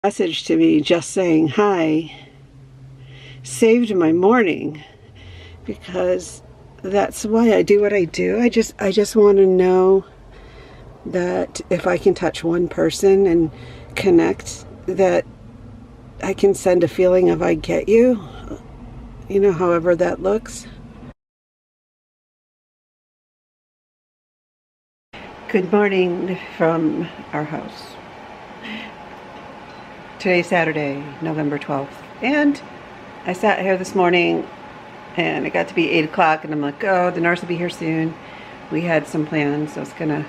Message to me just saying hi saved my morning, because that's why I do what I do. I just want to know that if I can touch one person and connect, that I can send a feeling of I get you, however that looks. Good morning from our house. Today's Saturday, November 12th, and I sat here this morning and it got to be 8 o'clock and I'm like, oh, the nurse will be here soon. We had some plans. I was gonna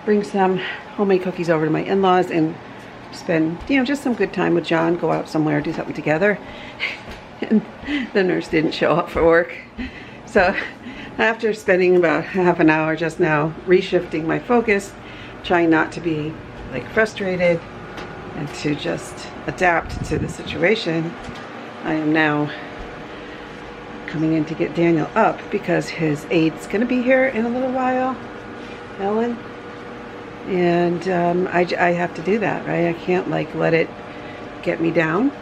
bring some homemade cookies over to my in-laws and spend, just some good time with John, go out somewhere, do something together. And the nurse didn't show up for work. So after spending about half an hour just now reshifting my focus, trying not to be like frustrated and to just adapt to the situation, I am now coming in to get Daniel up because his aide's going to be here in a little while, Ellen, and I have to do that, right? I can't let it get me down,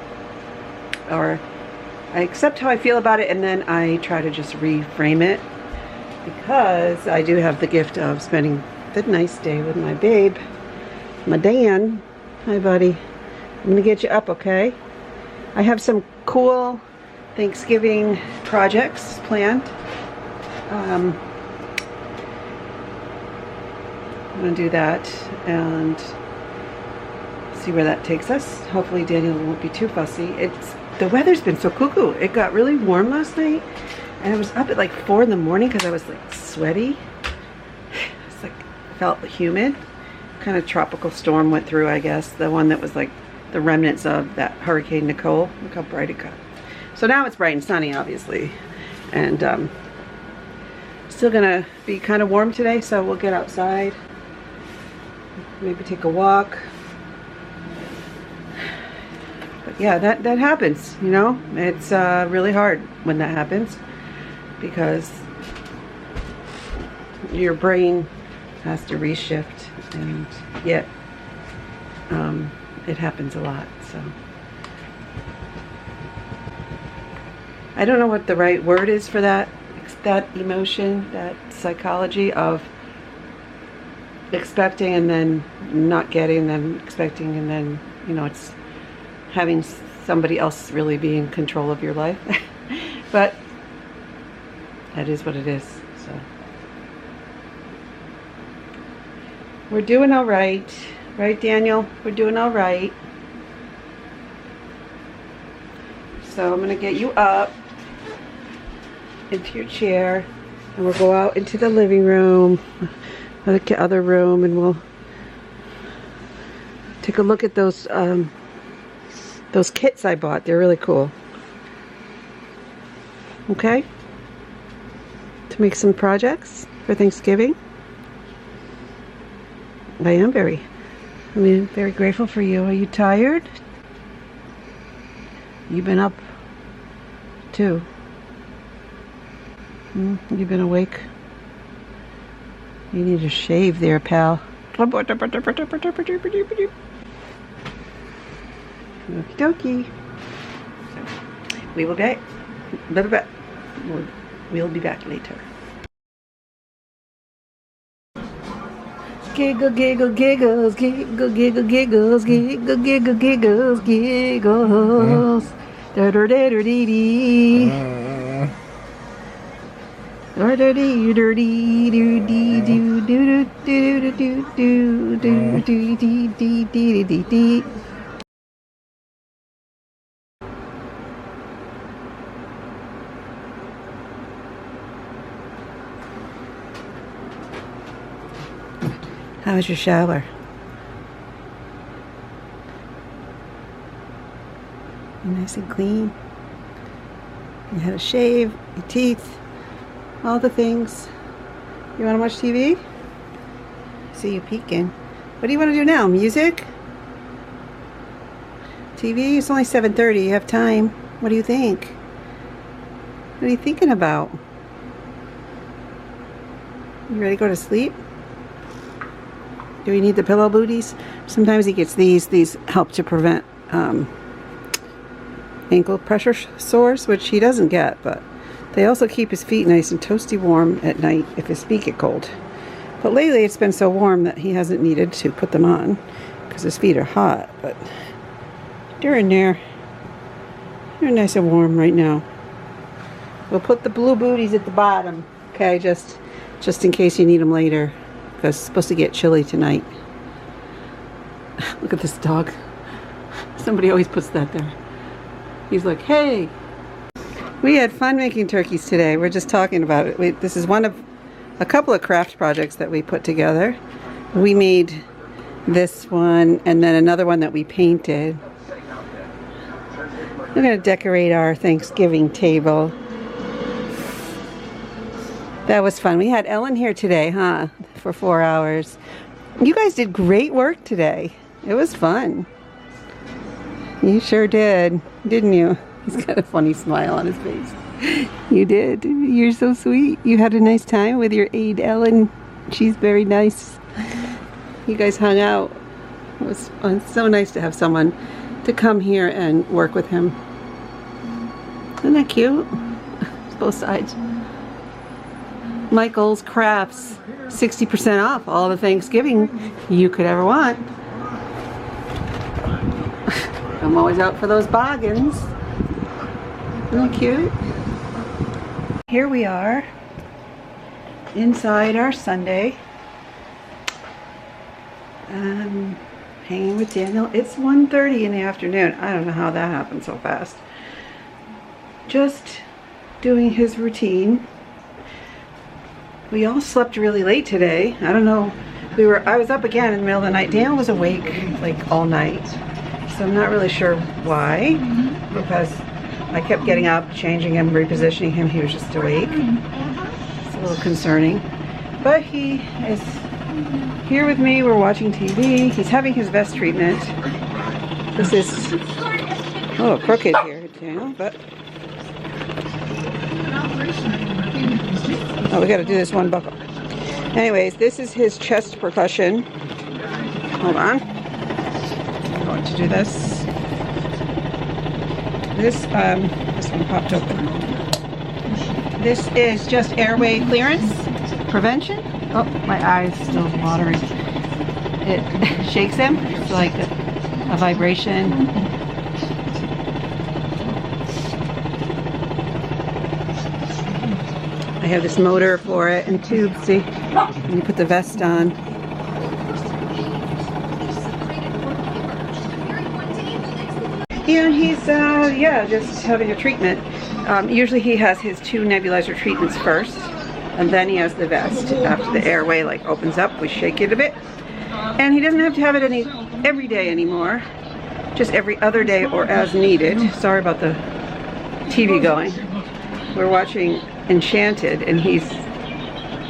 or I accept how I feel about it and then I try to just reframe it, because I do have the gift of spending the nice day with my babe, my Dan. Hi, buddy. I'm gonna get you up, okay? I have some cool Thanksgiving projects planned. I'm gonna do that and see where that takes us. Hopefully Daniel won't be too fussy. The weather's been so cuckoo. It got really warm last night and I was up at like 4 in the morning because I was like sweaty. It's like felt humid. Kind of tropical storm went through, I guess. The one that was like the remnants of that Hurricane Nicole. Look how bright it got. So now it's bright and sunny, obviously. And still gonna be kind of warm today, so we'll get outside. Maybe take a walk. But yeah, that happens, It's really hard when that happens, because your brain has to reshift, and yet it happens a lot. So I don't know what the right word is for that emotion, that psychology of expecting and then not getting, then expecting and then it's having somebody else really be in control of your life. But that is what it is. So we're doing all right. Right, Daniel? We're doing all right. So I'm going to get you up into your chair and we'll go out into the living room, or the other room, and we'll take a look at those kits I bought. They're really cool. Okay? To make some projects for Thanksgiving. I am very grateful for you. Are you tired? You've been up too. You've been awake. You need to shave there, pal. Okie dokie. We will be back. We'll be back later. Giggle, giggle, giggles, giggle, giggle, giggles, giggle, giggle, giggles, giggles. Da da da da dee dee. Da da dee da dee do dee do do do do do do do dee dee dee dee dee. How was your shower? Nice and clean. You had a shave, your teeth, all the things. You want to watch TV? See you peeking. What do you want to do now? Music? TV? It's only 7:30. You have time. What do you think? What are you thinking about? You ready to go to sleep? Do we need the pillow booties? Sometimes he gets these. These help to prevent ankle pressure sores, which he doesn't get, but they also keep his feet nice and toasty warm at night if his feet get cold. But lately it's been so warm that he hasn't needed to put them on because his feet are hot, but they're in there. They're nice and warm right now. We'll put the blue booties at the bottom, okay, just in case you need them later, because it's supposed to get chilly tonight. Look at this dog. Somebody always puts that there. He's like, hey. We had fun making turkeys today. We're just talking about it. This is one of a couple of craft projects that we put together. We made this one and then another one that we painted. We're going to decorate our Thanksgiving table. That was fun. We had Ellen here today, huh? For 4 hours. You guys did great work today. It was fun. You sure did, didn't you? He's got a funny smile on his face. You did. You're so sweet. You had a nice time with your aide, Ellen. She's very nice. You guys hung out. It was so nice to have someone to come here and work with him. Isn't that cute? It's both sides. Michael's Crafts, 60% off all the Thanksgiving you could ever want. I'm always out for those bargains. Isn't that cute? Here we are inside our Sunday. Hanging with Daniel. It's 1:30 in the afternoon. I don't know how that happened so fast. Just doing his routine. We all slept really late today. I don't know. I was up again in the middle of the night. Daniel was awake like all night. So I'm not really sure why. Because I kept getting up, changing him, repositioning him. He was just awake. It's a little concerning. But he is here with me. We're watching TV. He's having his vest treatment. This is a little crooked here, Daniel, but oh, we got to do this one buckle. Anyways, this is his chest percussion. Hold on. I'm going to do this. This one popped open. This is just airway clearance prevention. Oh, my eye's still watering. It shakes him. It's like a vibration. I have this motor for it and tubes, see? And you put the vest on. And he's, just having a treatment. Usually he has his 2 nebulizer treatments first, and then he has the vest. After the airway opens up, we shake it a bit. And he doesn't have to have it every day anymore. Just every other day or as needed. Sorry about the TV going. We're watching Enchanted, and he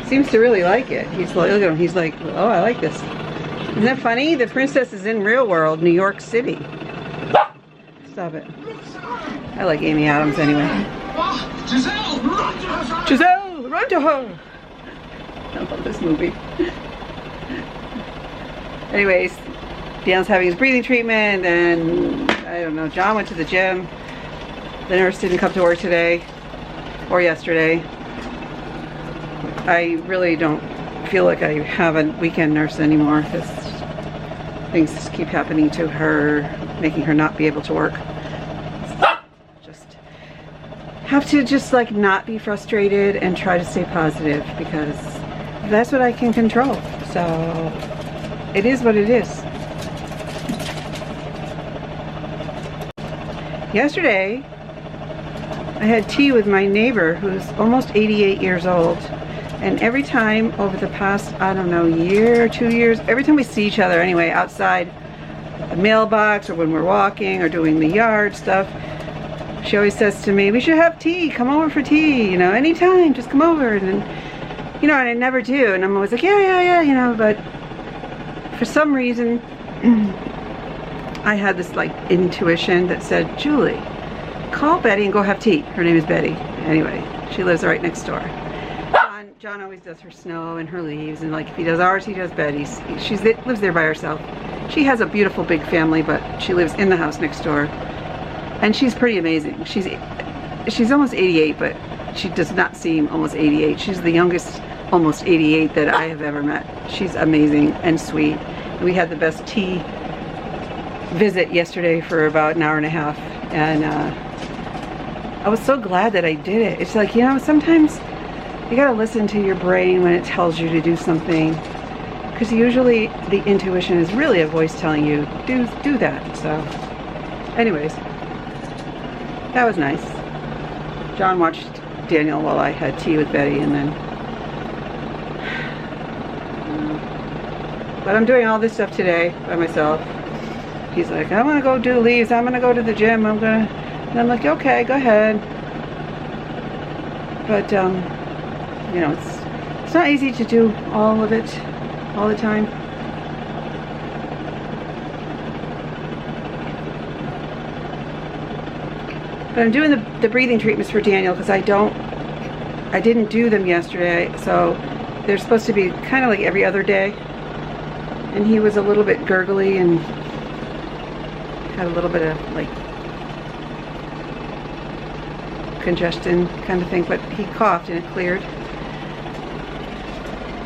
seems to really like it. He's like, look at him, he's like, oh, I like this. Isn't that funny? The princess is in real world, New York City. Stop it. I like Amy Adams anyway. Giselle, run to her! I love this movie. Anyways, Dan's having his breathing treatment, and I don't know, John went to the gym. The nurse didn't come to work today. Or yesterday. I really don't feel like I have a weekend nurse anymore because things just keep happening to her, making her not be able to work. Just have to not be frustrated and try to stay positive because that's what I can control. So it is what it is. Yesterday, I had tea with my neighbor who's almost 88 years old, and every time over the past, I don't know, year, 2 years, every time we see each other anyway, outside the mailbox or when we're walking or doing the yard stuff, she always says to me, we should have tea, come over for tea, anytime, just come over. And and I never do, and I'm always like, yeah, but for some reason, I had this intuition that said, Julie, call Betty and go have tea. Her name is Betty. Anyway, she lives right next door. John John always does her snow and her leaves, and like if he does ours, he does Betty's. She lives there by herself. She has a beautiful big family, but she lives in the house next door, and she's pretty amazing. She's almost 88, but she does not seem almost 88. She's the youngest almost 88 that I have ever met. She's amazing and sweet. We had the best tea visit yesterday for about an hour and a half, and I was so glad that I did it. It's like, you know, sometimes you gotta listen to your brain when it tells you to do something, because usually the intuition is really a voice telling you do that. So anyways, that was nice. John watched Daniel while I had tea with Betty, and then but I'm doing all this stuff today by myself. He's like, I want to go do leaves, I'm gonna go to the gym, and I'm like, okay, go ahead. But you know, it's not easy to do all of it all the time. But I'm doing the breathing treatments for Daniel because I didn't do them yesterday, so they're supposed to be kind of like every other day. And he was a little bit gurgly and had a little bit of like congestion kind of thing, but he coughed and it cleared.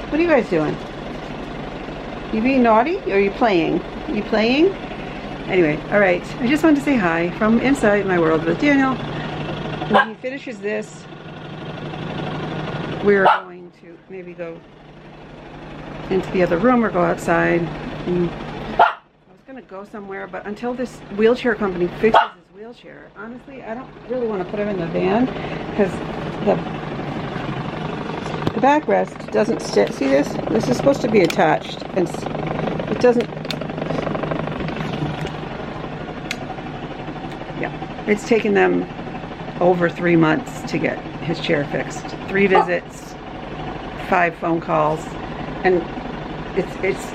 What are you guys doing? You being naughty or are you playing? Are you playing? Anyway, alright. I just wanted to say hi from inside my world with Daniel. When he finishes this, we're going to maybe go into the other room or go outside. I was going to go somewhere, but until this wheelchair company fixes his wheelchair, honestly, I don't really want to put him in the van because the backrest doesn't sit. See this? This is supposed to be attached, and it doesn't. Yeah, it's taken them over 3 months to get his chair fixed. 3 visits, 5 phone calls, and it's.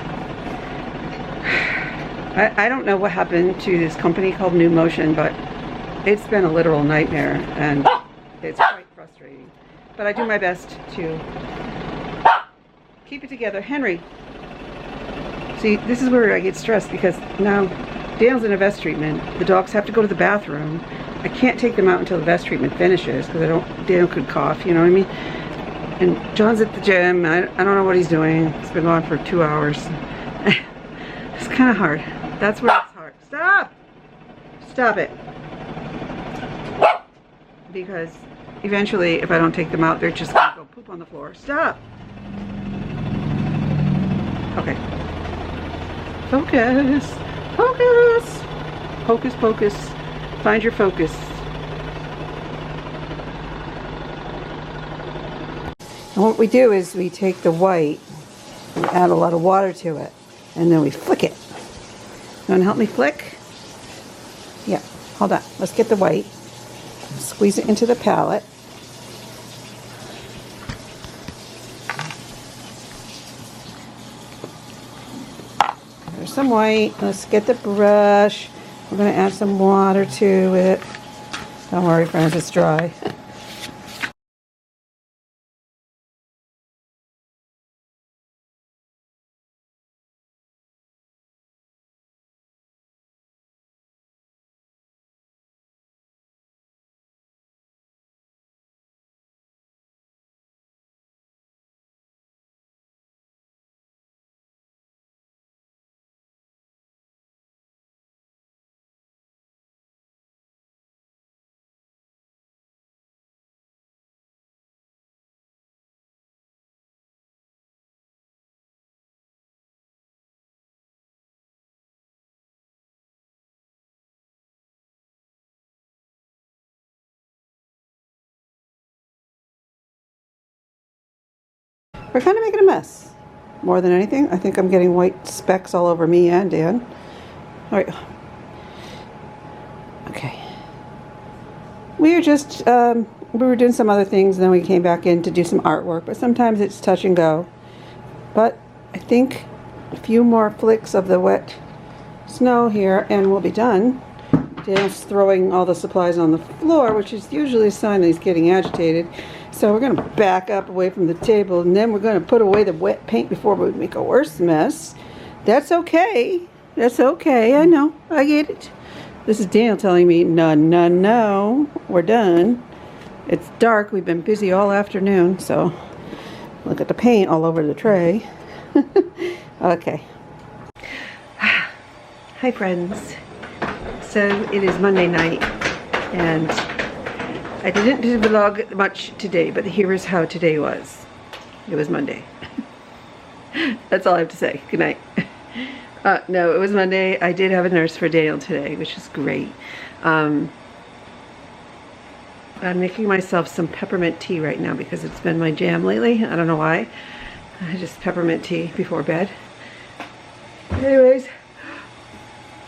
I don't know what happened to this company called New Motion, but it's been a literal nightmare, and it's quite frustrating. But I do my best to keep it together. Henry, see, this is where I get stressed because now Daniel's in a vest treatment. The dogs have to go to the bathroom. I can't take them out until the vest treatment finishes because Daniel could cough, you know what I mean? And John's at the gym. I don't know what he's doing. He's been gone for 2 hours. It's kind of hard. That's where it's hard. Stop! Stop it. Because eventually, if I don't take them out, they're just going to go poop on the floor. Stop! Okay. Focus! Focus! Hocus pocus. Find your focus. And what we do is we take the white and add a lot of water to it, and then we flick it. You want to help me flick? Yeah, hold on. Let's get the white. Squeeze it into the palette. There's some white. Let's get the brush. We're going to add some water to it. Don't worry, friends, it's dry. We're kind of making a mess. More than anything, I think I'm getting white specks all over me and Dan. All right. Okay. We were just, we were doing some other things, and then we came back in to do some artwork, but sometimes it's touch and go. But I think a few more flicks of the wet snow here and we'll be done. Dale's throwing all the supplies on the floor, which is usually a sign that he's getting agitated. So we're going to back up away from the table, and then we're going to put away the wet paint before we make a worse mess. That's okay. That's okay. I know. I get it. This is Daniel telling me, no, no, no. We're done. It's dark. We've been busy all afternoon, so look at the paint all over the tray. Okay. Hi, friends. So it is Monday night, and I didn't do the vlog much today, but here is how today was. It was Monday. That's all I have to say. Good night. No, it was Monday. I did have a nurse for Daniel today, which is great. I'm making myself some peppermint tea right now because it's been my jam lately. I don't know why. Just peppermint tea before bed. Anyways,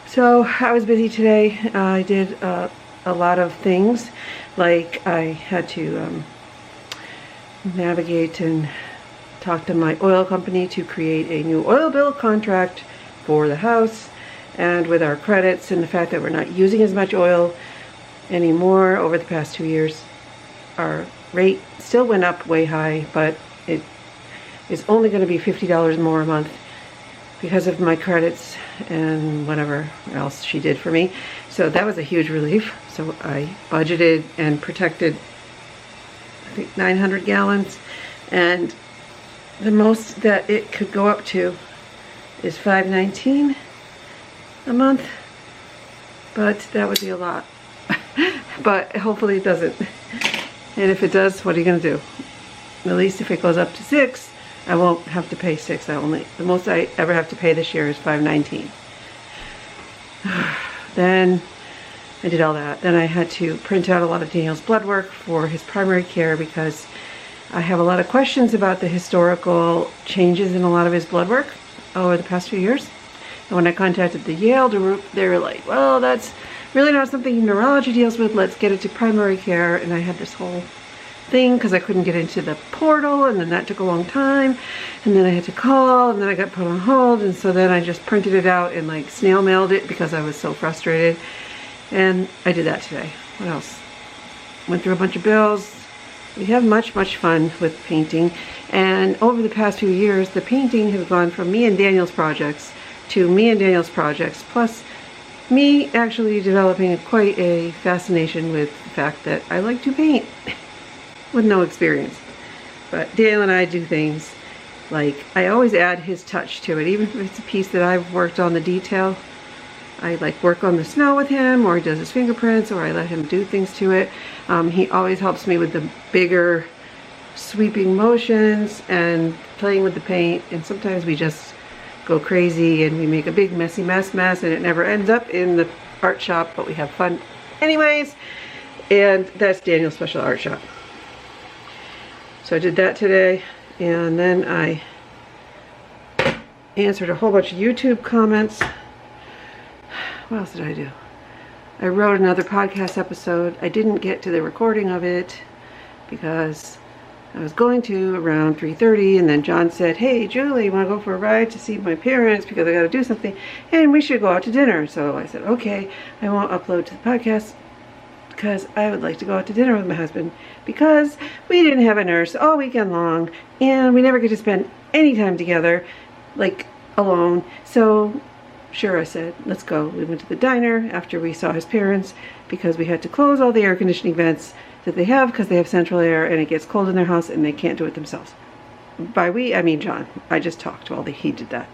so I was busy today. I did a lot of things. Like I had to navigate and talk to my oil company to create a new oil bill contract for the house, and with our credits and the fact that we're not using as much oil anymore over the past 2 years, our rate still went up way high, but it is only going to be $50 more a month because of my credits and whatever else she did for me. So that was a huge relief. So I budgeted and protected, I think, 900 gallons, and the most that it could go up to is $5.19 a month, but that would be a lot. But hopefully it doesn't. And if it does, what are you going to do? At least if it goes up to $6, I won't have to pay $6. The most I ever have to pay this year is $5.19. Then I did all that. Then I had to print out a lot of Daniel's blood work for his primary care because I have a lot of questions about the historical changes in a lot of his blood work over the past few years. And when I contacted the Yale group, they were like, well, that's really not something neurology deals with. Let's get it to primary care. And I had this whole thing because I couldn't get into the portal, and then that took a long time. And then I had to call, and then I got put on hold. And so then I just printed it out and like snail mailed it because I was so frustrated. And I did that today. What else? Went through a bunch of bills. We have much fun with painting, and over the past few years the painting has gone from me and Daniel's projects to me and Daniel's projects, plus me actually developing quite a fascination with the fact that I like to paint with no experience. But Daniel and I do things like, I always add his touch to it, even if it's a piece that I've worked on the detail. I like work on the snow with him, or he does his fingerprints, or I let him do things to it. He always helps me with the bigger sweeping motions and playing with the paint, and sometimes we just go crazy and we make a big messy mess and it never ends up in the art shop, but we have fun anyways. And that's Daniel's special art shop. So I did that today, and then I answered a whole bunch of YouTube comments. What else did I do? I wrote another podcast episode. I didn't get to the recording of it because I was going to around 3:30, and then John said, hey Julie, you want to go for a ride to see my parents because I got to do something, and we should go out to dinner. So I said, okay, I won't upload to the podcast because I would like to go out to dinner with my husband because we didn't have a nurse all weekend long, and we never get to spend any time together, like alone. So sure, I said, let's go. We went to the diner after we saw his parents because we had to close all the air conditioning vents that they have because they have central air and it gets cold in their house and they can't do it themselves. By we, I mean John. I just talked while he did that.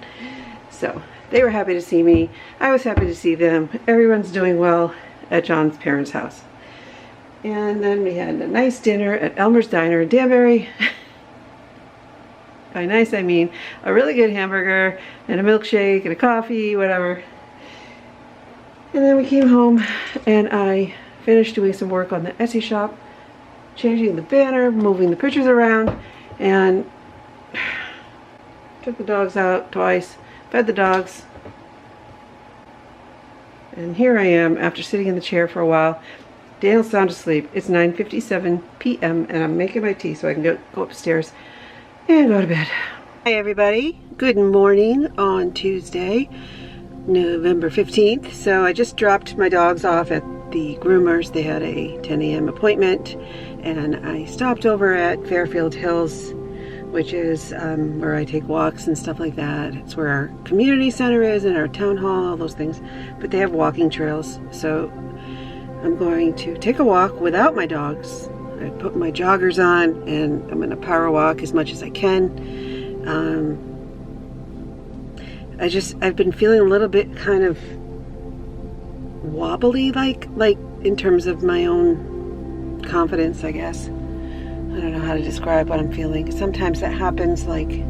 So they were happy to see me. I was happy to see them. Everyone's doing well at John's parents' house. And then we had a nice dinner at Elmer's Diner in Danbury. By nice, I mean a really good hamburger and a milkshake and a coffee, whatever. And then we came home and I finished doing some work on the Etsy shop, changing the banner, moving the pictures around, and took the dogs out twice, fed the dogs. And here I am after sitting in the chair for a while. Daniel's sound asleep. It's 9:57 p.m. and I'm making my tea so I can go upstairs and go to bed. Hi everybody, good morning on Tuesday. November 15th. So I just dropped my dogs off at the groomers. They had a 10 a.m. appointment, and I stopped over at Fairfield Hills, which is where I take walks and stuff like that. It's where our community center is and our town hall, all those things. But they have walking trails, so I'm going to take a walk without my dogs. I put my joggers on and I'm going to power walk as much as I can. I've been feeling a little bit kind of wobbly, like in terms of my own confidence, I guess. I don't know how to describe what I'm feeling. Sometimes that happens, like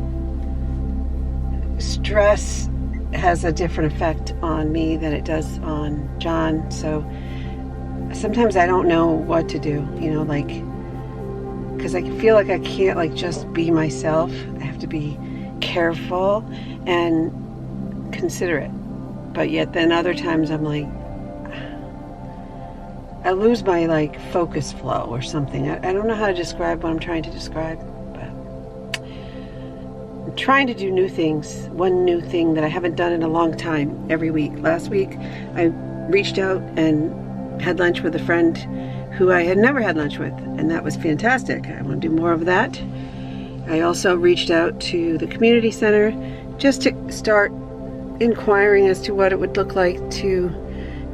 stress has a different effect on me than it does on John. So sometimes I don't know what to do, you know, like, because I feel like I can't like just be myself. I have to be careful and considerate. But yet then other times I'm like, I lose my like focus flow or something. I don't know how to describe what I'm trying to describe, but I'm trying to do new things. One new thing that I haven't done in a long time every week. Last week I reached out and had lunch with a friend who I had never had lunch with, and that was fantastic. I want to do more of that. I also reached out to the community center just to start inquiring as to what it would look like to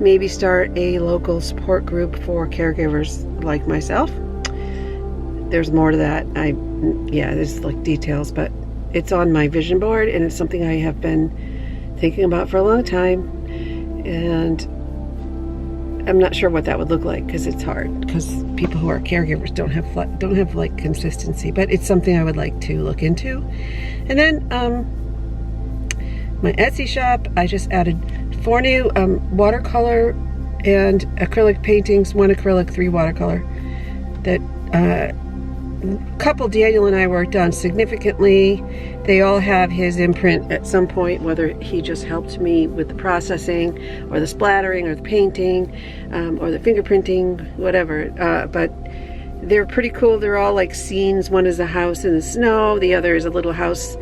maybe start a local support group for caregivers like myself. There's more to that. There's like details, but it's on my vision board, and it's something I have been thinking about for a long time, and I'm not sure what that would look like, because it's hard, because people who are caregivers don't have like consistency, but it's something I would like to look into. And then my Etsy shop, I just added 4 new watercolor and acrylic paintings, 1 acrylic, 3 watercolor, that couple Daniel and I worked on significantly. They all have his imprint at some point, whether he just helped me with the processing or the splattering or the painting or the fingerprinting, whatever. But they're pretty cool. They're all like scenes. One is a house in the snow. The other is a little house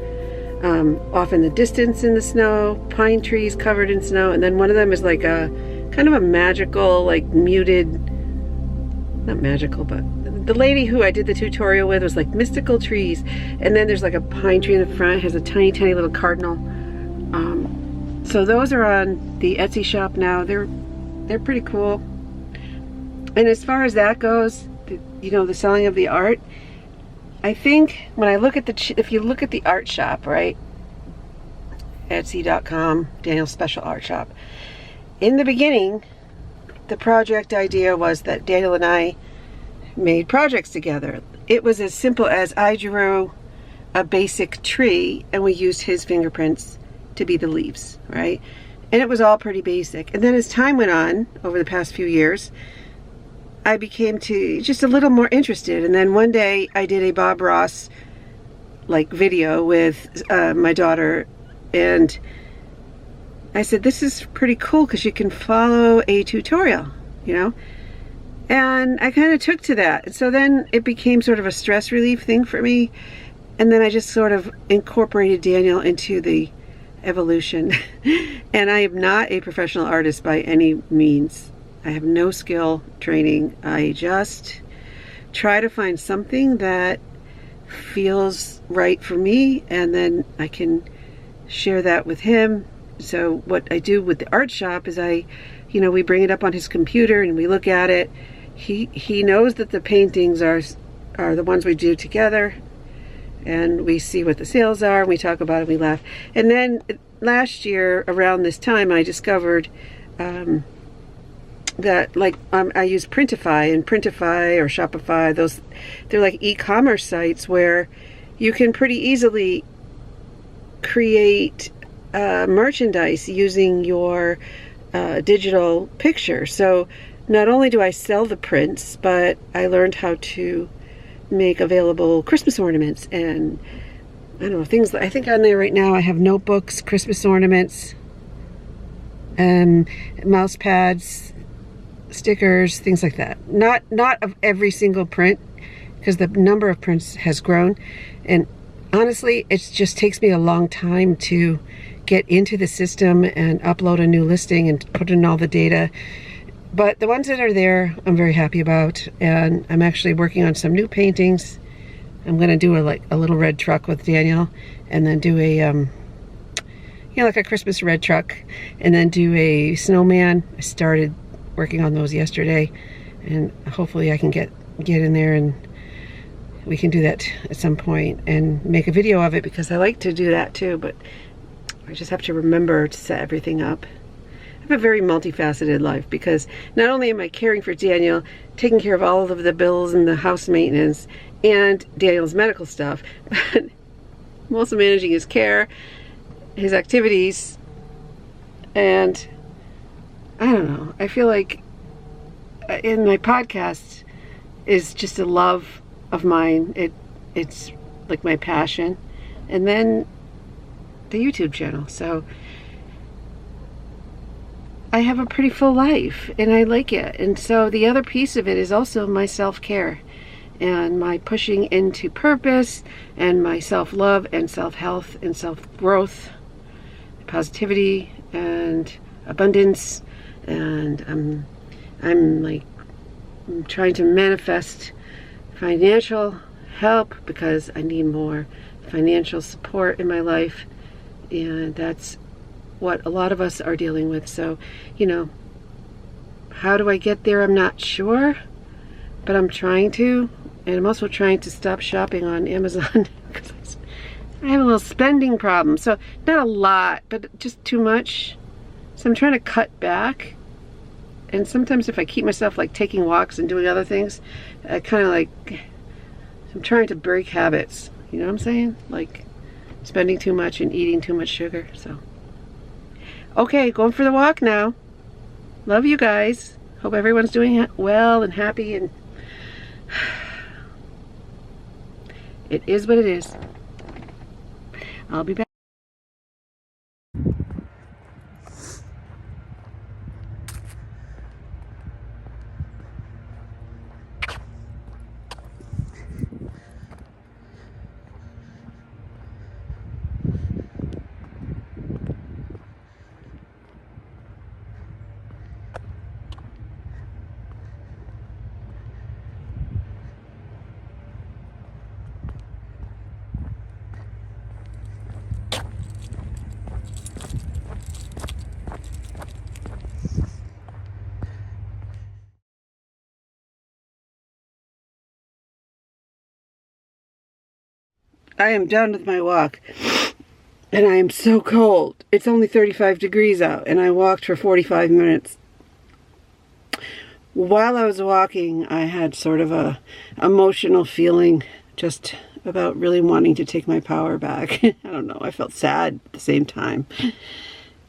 off in the distance in the snow, pine trees covered in snow. And then one of them is like a kind of a magical, like muted, not magical, but the lady who I did the tutorial with was like mystical trees. And then there's like a pine tree in the front, has a tiny, tiny little cardinal. So those are on the Etsy shop now. They're pretty cool. And as far as that goes, you know, the selling of the art, I think when I look at if you look at the art shop, right? Etsy.com, Daniel's Special Art Shop. In the beginning, the project idea was that Daniel and I made projects together. It was as simple as I drew a basic tree and we used his fingerprints to be the leaves, right? And it was all pretty basic. And then as time went on, over the past few years, I became just a little more interested. And then one day I did a Bob Ross like video with my daughter, and I said, this is pretty cool because you can follow a tutorial, you know? And I kind of took to that. And so then it became sort of a stress relief thing for me. And then I just sort of incorporated Daniel into the evolution. And I am not a professional artist by any means. I have no skill training. I just try to find something that feels right for me, and then I can share that with him. So what I do with the art shop is we bring it up on his computer and we look at it. He knows that the paintings are the ones we do together, and we see what the sales are, and we talk about it, we laugh. And then last year around this time I discovered that I use Printify, and Printify or Shopify, they're like e-commerce sites where you can pretty easily create merchandise using your digital picture. So not only do I sell the prints, but I learned how to make available Christmas ornaments and I don't know, things. I think on there right now I have notebooks, Christmas ornaments, mouse pads, stickers, things like that. Not of every single print, because the number of prints has grown, and honestly it just takes me a long time to get into the system and upload a new listing and put in all the data. But the ones that are there, I'm very happy about, and I'm actually working on some new paintings. I'm gonna do a little red truck with Daniel, and then do a like a Christmas red truck, and then do a snowman. I started working on those yesterday, and hopefully I can get in there and we can do that at some point and make a video of it, because I like to do that too, but I just have to remember to set everything up. I have a very multifaceted life, because not only am I caring for Daniel, taking care of all of the bills and the house maintenance and Daniel's medical stuff, but I'm also managing his care, his activities, and I don't know, I feel like in my podcast is just a love of mine. It's like my passion, and then the YouTube channel. So I have a pretty full life and I like it. And so the other piece of it is also my self-care and my pushing into purpose and my self-love and self-health and self-growth, positivity and abundance. And I'm trying to manifest financial help, because I need more financial support in my life, and that's what a lot of us are dealing with. So, you know, how do I get there? I'm not sure, but I'm trying to. And I'm also trying to stop shopping on Amazon because I have a little spending problem. So not a lot, but just too much. So I'm trying to cut back. And sometimes if I keep myself like taking walks and doing other things, I kind of like, I'm trying to break habits. You know what I'm saying? Like spending too much and eating too much sugar. So, okay, going for the walk now. Love you guys. Hope everyone's doing well and happy, and it is what it is. I'll be back. I am done with my walk, and I am so cold. It's only 35 degrees out, and I walked for 45 minutes. While I was walking, I had sort of a emotional feeling just about really wanting to take my power back. I don't know, I felt sad at the same time.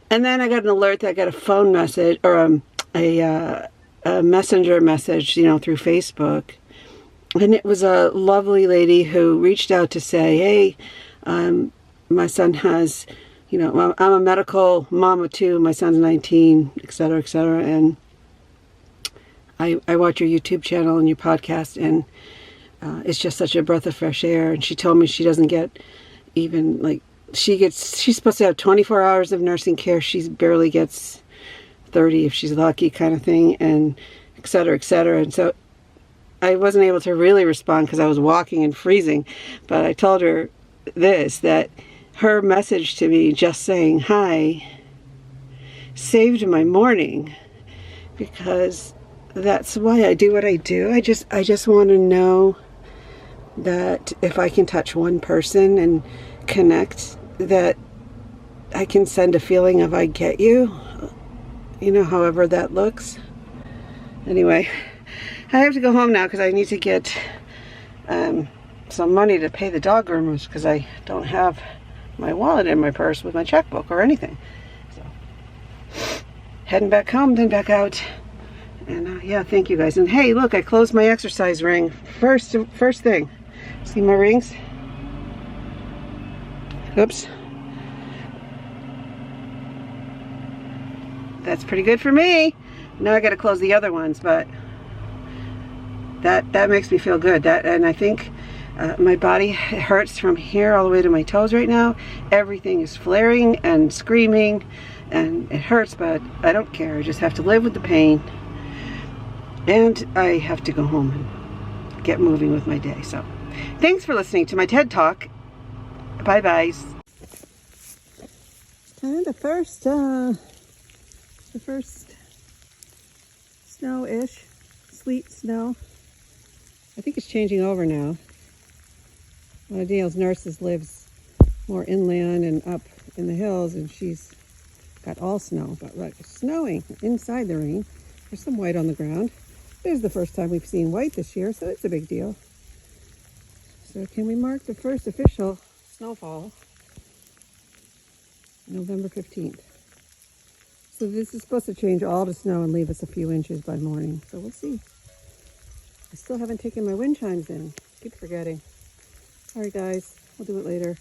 And then I got an alert that I got a phone message, or a messenger message, you know, through Facebook. And it was a lovely lady who reached out to say, hey, my son has, you know, I'm a medical mama too, my son's 19, etc., etc. And I watch your YouTube channel and your podcast, and it's just such a breath of fresh air. And she told me she doesn't get even, like, she's supposed to have 24 hours of nursing care. She barely gets 30 if she's lucky, kind of thing, and etc., etc. And so I wasn't able to really respond because I was walking and freezing, but I told her this, that her message to me just saying hi saved my morning, because that's why I do what I do. I just want to know that if I can touch one person and connect, that I can send a feeling of I get you, you know, however that looks. Anyway, I have to go home now because I need to get some money to pay the dog groomers, because I don't have my wallet in my purse with my checkbook or anything. So, heading back home, then back out. And yeah, thank you guys. And hey, look, I closed my exercise ring. First thing. See my rings? Oops. That's pretty good for me. Now I got to close the other ones, but that makes me feel good. And I think My body hurts from here all the way to my toes right now. Everything is flaring and screaming, and it hurts, but I don't care. I just have to live with the pain, and I have to go home and get moving with my day. So thanks for listening to my TED Talk. Bye byes. Kind of the first snow-ish, sleet snow. I think it's changing over now. One of Daniel's nurses lives more inland and up in the hills, and she's got all snow, but look, it's snowing inside the rain. There's some white on the ground. This is the first time we've seen white this year, so it's a big deal. So can we mark the first official snowfall? November 15th. So this is supposed to change all to snow and leave us a few inches by morning, so we'll see. I still haven't taken my wind chimes in. Keep forgetting. All right, guys, we'll do it later.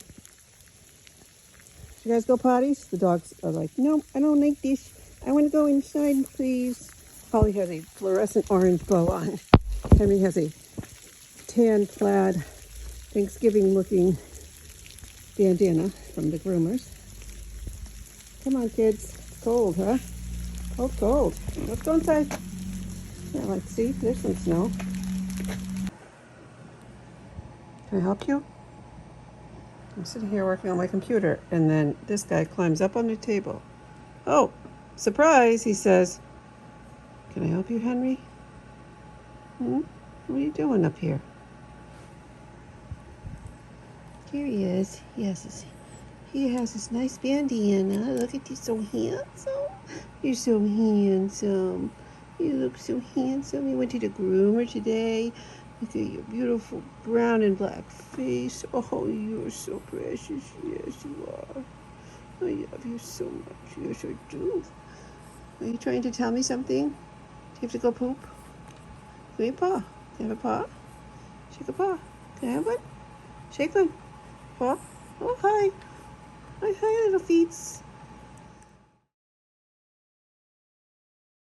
Should you guys go potties? The dogs are like, no, I don't like this. I want to go inside, please. Holly has a fluorescent orange bow on. Henry has a tan plaid, Thanksgiving-looking bandana from the groomers. Come on, kids. It's cold, huh? Cold, cold. Let's go inside. Yeah, let's see. There's some snow. Can I help you? I'm sitting here working on my computer, and then this guy climbs up on the table. Oh, surprise, he says. Can I help you, Henry? What are you doing up here? Here he is. He has this nice bandana. Look at you, so handsome. You're so handsome. You look so handsome. You went to the groomer today. Look at your beautiful brown and black face. Oh, you're so precious. Yes, you are. I love you so much. Yes, I do. Are you trying to tell me something? Do you have to go poop? Give me a paw. Can I have a paw? Shake a paw. Can I have one? Shake one. Paw. Oh, hi. Hi, little feets.